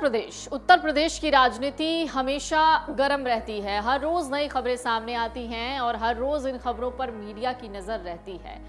उत्तर प्रदेश की राजनीति हमेशा गर्म रहती है। हर रोज नई खबरें सामने आती हैं और हर रोज इन खबरों पर मीडिया की नजर रहती है।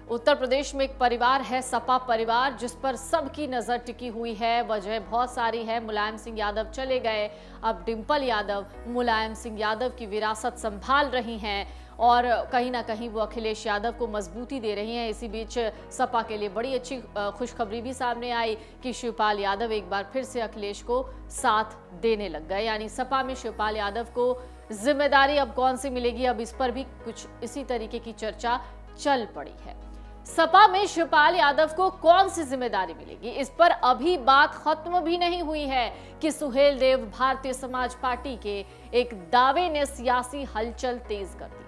उत्तर प्रदेश में एक परिवार है, सपा परिवार, जिस पर सबकी नजर टिकी हुई है। वजह बहुत सारी है। मुलायम सिंह यादव चले गए, अब डिंपल यादव मुलायम सिंह यादव की विरासत संभाल रही हैं और कहीं ना कहीं वो अखिलेश यादव को मजबूती दे रही हैं। इसी बीच सपा के लिए बड़ी अच्छी खुशखबरी भी सामने आई कि शिवपाल यादव एक बार फिर से अखिलेश को साथ देने लग गए। यानी सपा में शिवपाल यादव को जिम्मेदारी अब कौन सी मिलेगी, अब इस पर भी कुछ इसी तरीके की चर्चा चल पड़ी है। सपा में शिवपाल यादव को कौन सी जिम्मेदारी मिलेगी, इस पर अभी बात खत्म भी नहीं हुई है कि सुहेल देव भारतीय समाज पार्टी के एक दावे ने सियासी हलचल तेज कर दी।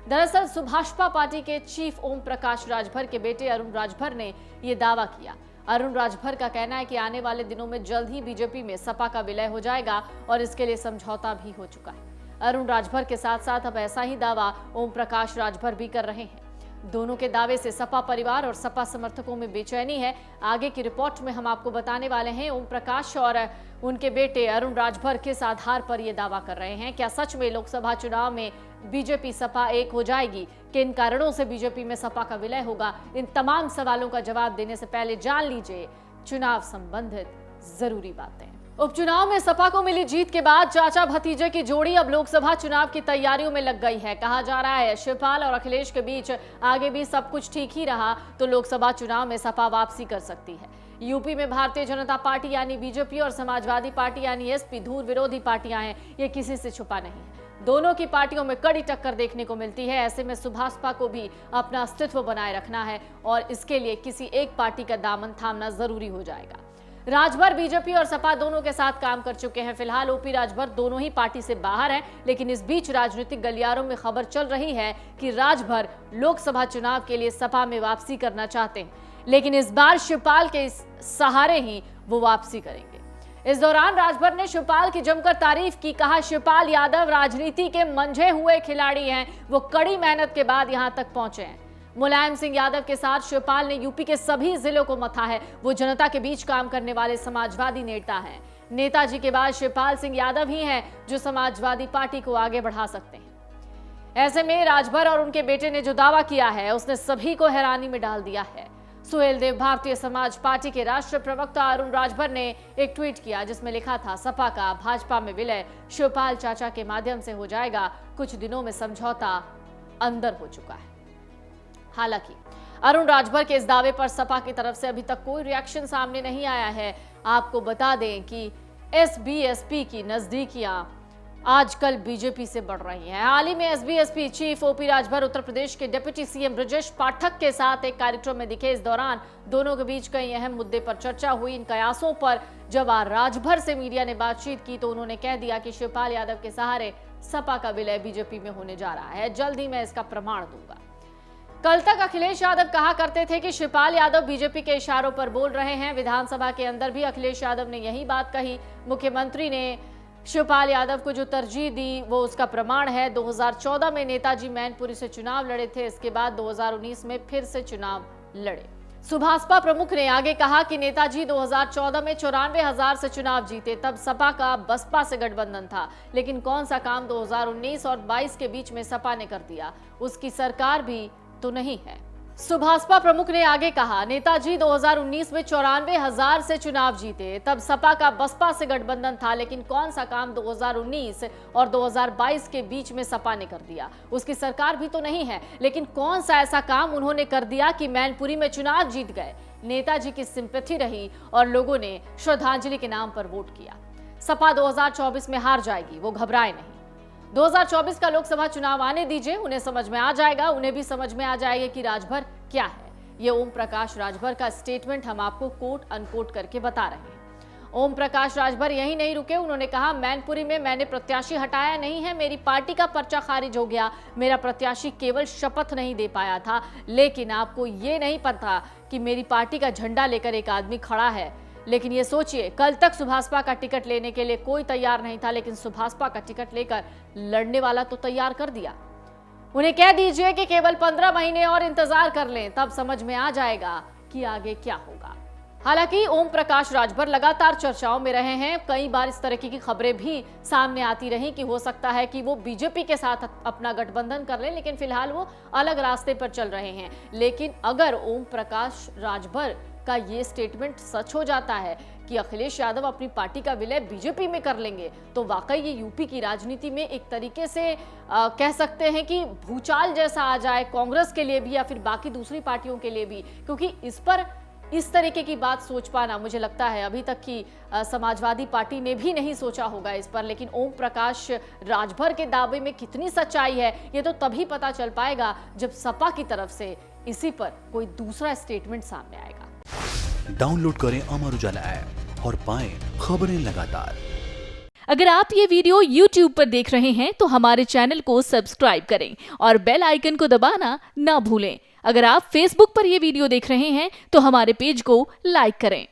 दरअसल सुभाषपा पार्टी के चीफ ओम प्रकाश राजभर के बेटे अरुण राजभर ने यह दावा किया। अरुण राजभर का कहना है कि आने वाले दिनों में जल्द ही बीजेपी में सपा का विलय हो जाएगा और इसके लिए समझौता भी हो चुका है। अरुण राजभर के साथ साथ अब ऐसा ही दावा ओम प्रकाश राजभर भी कर रहे हैं। दोनों के दावे से सपा परिवार और सपा समर्थकों में बेचैनी है। आगे की रिपोर्ट में हम आपको बताने वाले हैं ओम प्रकाश और उनके बेटे अरुण राजभर किस आधार पर यह दावा कर रहे हैं। क्या सच में लोकसभा चुनाव में बीजेपी सपा एक हो जाएगी? किन कारणों से बीजेपी में सपा का विलय होगा? इन तमाम सवालों का जवाब देने से पहले जान लीजिए चुनाव संबंधित जरूरी बातें। उपचुनाव में सपा को मिली जीत के बाद चाचा भतीजे की जोड़ी अब लोकसभा चुनाव की तैयारियों में लग गई है। कहा जा रहा है शिवपाल और अखिलेश के बीच आगे भी सब कुछ ठीक ही रहा तो लोकसभा चुनाव में सपा वापसी कर सकती है। यूपी में भारतीय जनता पार्टी यानी बीजेपी और समाजवादी पार्टी यानी एसपी धूर विरोधी पार्टियां हैं, ये किसी से छुपा नहीं है। दोनों की पार्टियों में कड़ी टक्कर देखने को मिलती है। ऐसे में सुभाषपा को भी अपना अस्तित्व बनाए रखना है और इसके लिए किसी एक पार्टी का दामन थामना जरूरी हो जाएगा। राजभर बीजेपी और सपा दोनों के साथ काम कर चुके हैं। फिलहाल ओपी राजभर दोनों ही पार्टी से बाहर हैं, लेकिन इस बीच राजनीतिक गलियारों में खबर चल रही है कि राजभर लोकसभा चुनाव के लिए सपा में वापसी करना चाहते हैं, लेकिन इस बार शिवपाल के सहारे ही वो वापसी करेंगे। इस दौरान राजभर ने शिवपाल की जमकर तारीफ की। कहा शिवपाल यादव राजनीति के मंझे हुए खिलाड़ी हैं, वो कड़ी मेहनत के बाद यहां तक पहुंचे हैं। मुलायम सिंह यादव के साथ शिवपाल ने यूपी के सभी जिलों को मथा है। वो जनता के बीच काम करने वाले समाजवादी नेता हैं। नेताजी के बाद शिवपाल सिंह यादव ही हैं जो समाजवादी पार्टी को आगे बढ़ा सकते हैं। ऐसे में राजभर और उनके बेटे ने जो दावा किया है उसने सभी को हैरानी में डाल दिया है। सुहेल देव भारतीय समाज पार्टी के राष्ट्रीय प्रवक्ता अरुण राजभर ने एक ट्वीट किया जिसमें लिखा था सपा का भाजपा में विलय शिवपाल चाचा के माध्यम से हो जाएगा। कुछ दिनों में समझौता अंदर हो चुका है। हालांकि अरुण राजभर के इस दावे पर सपा की तरफ से अभी तक कोई रिएक्शन सामने नहीं आया है। आपको बता दें कि एसबीएसपी की नजदीकियां आजकल बीजेपी से बढ़ रही हैं। हाल ही में SBSP chief OP Rajbhar Uttar Pradesh के डिप्टी सीएम ब्रजेश पाठक के साथ एक कार्यक्रम में दिखे। इस दौरान दोनों के बीच कई अहम मुद्दे पर चर्चा हुई। इन कयासों पर जब राजभर से मीडिया ने बातचीत की तो उन्होंने कह दिया कि शिवपाल यादव के सहारे सपा का विलय बीजेपी में होने जा रहा है। जल्द ही मैं इसका प्रमाण दूंगा। कल तक अखिलेश यादव कहा करते थे कि शिवपाल यादव बीजेपी के इशारों पर बोल रहे हैं। विधानसभा के अंदर भी अखिलेश यादव ने यही बात कही। मुख्यमंत्री ने शिवपाल यादव को जो तरजीह दी वो उसका प्रमाण है। 2014 में नेताजी मैनपुरी से चुनाव लड़े थे, इसके बाद 2019 में फिर से चुनाव लड़े। सुभाषपा प्रमुख ने आगे कहा कि नेताजी 2014 में 94,000 से चुनाव जीते, तब सपा का बसपा से गठबंधन था, लेकिन कौन सा काम 2019 और 22 के बीच में सपा ने कर दिया? उसकी सरकार भी तो नहीं है। सुभाषपा प्रमुख ने आगे कहा नेताजी 2019 में 94,000 से चुनाव जीते, तब सपा का बसपा से गठबंधन था, लेकिन कौन सा काम 2019 और 2022 के बीच में सपा ने कर दिया? उसकी सरकार भी तो नहीं है, लेकिन कौन सा ऐसा काम उन्होंने कर दिया कि मैनपुरी में चुनाव जीत गए? नेताजी की सिंपैथी रही और लोगों ने श्रद्धांजलि के नाम पर वोट किया। सपा 2024 में हार जाएगी, वो घबराए नहीं। 2024 का लोकसभा चुनाव आने दीजिए, उन्हें समझ में आ जाएगा, उन्हें भी समझ में आ जाएगा कि राजभर क्या है। ये ओम प्रकाश राजभर का स्टेटमेंट हम आपको कोट अनकोट करके बता रहे हैं। ओम प्रकाश राजभर यही नहीं रुके, उन्होंने कहा मैनपुरी में मैंने प्रत्याशी हटाया नहीं है, मेरी पार्टी का पर्चा खारिज हो गया। मेरा प्रत्याशी केवल शपथ नहीं दे पाया था, लेकिन आपको ये नहीं पता कि मेरी पार्टी का झंडा लेकर एक आदमी खड़ा है। लेकिन ये सोचिए, कल तक सुभाषपा का टिकट लेने के लिए कोई तैयार नहीं था, लेकिन सुभाषपा का टिकट लेकर लड़ने वाला तो तैयार कर दिया। उन्हें कह दीजिए कि केवल 15 महीने और इंतजार कर लें, तब समझ में आ जाएगा कि आगे क्या होगा। हालांकि ओम प्रकाश राजभर लगातार चर्चाओं में रहे हैं। कई बार इस तरह की खबरें भी सामने आती रही कि हो सकता है कि वो बीजेपी के साथ अपना गठबंधन कर लें, लेकिन फिलहाल वो अलग रास्ते पर चल रहे हैं। लेकिन अगर ओम प्रकाश राजभर का ये स्टेटमेंट सच हो जाता है कि अखिलेश यादव अपनी पार्टी का विलय बीजेपी में कर लेंगे, तो वाकई ये यूपी की राजनीति में एक तरीके से कह सकते हैं कि भूचाल जैसा आ जाए, कांग्रेस के लिए भी या फिर बाकी दूसरी पार्टियों के लिए भी। क्योंकि इस पर इस तरीके की बात सोच पाना, मुझे लगता है अभी तक की समाजवादी पार्टी ने भी नहीं सोचा होगा इस पर। लेकिन ओम प्रकाश राजभर के दावे में कितनी सच्चाई है, ये तो तभी पता चल पाएगा जब सपा की तरफ से इसी पर कोई दूसरा स्टेटमेंट सामने आएगा। डाउनलोड करें अमर उजाला ऐप और पाएं खबरें लगातार। अगर आप ये वीडियो YouTube पर देख रहे हैं तो हमारे चैनल को सब्सक्राइब करें और बेल आइकन को दबाना ना भूलें। अगर आप Facebook पर यह वीडियो देख रहे हैं तो हमारे पेज को लाइक करें।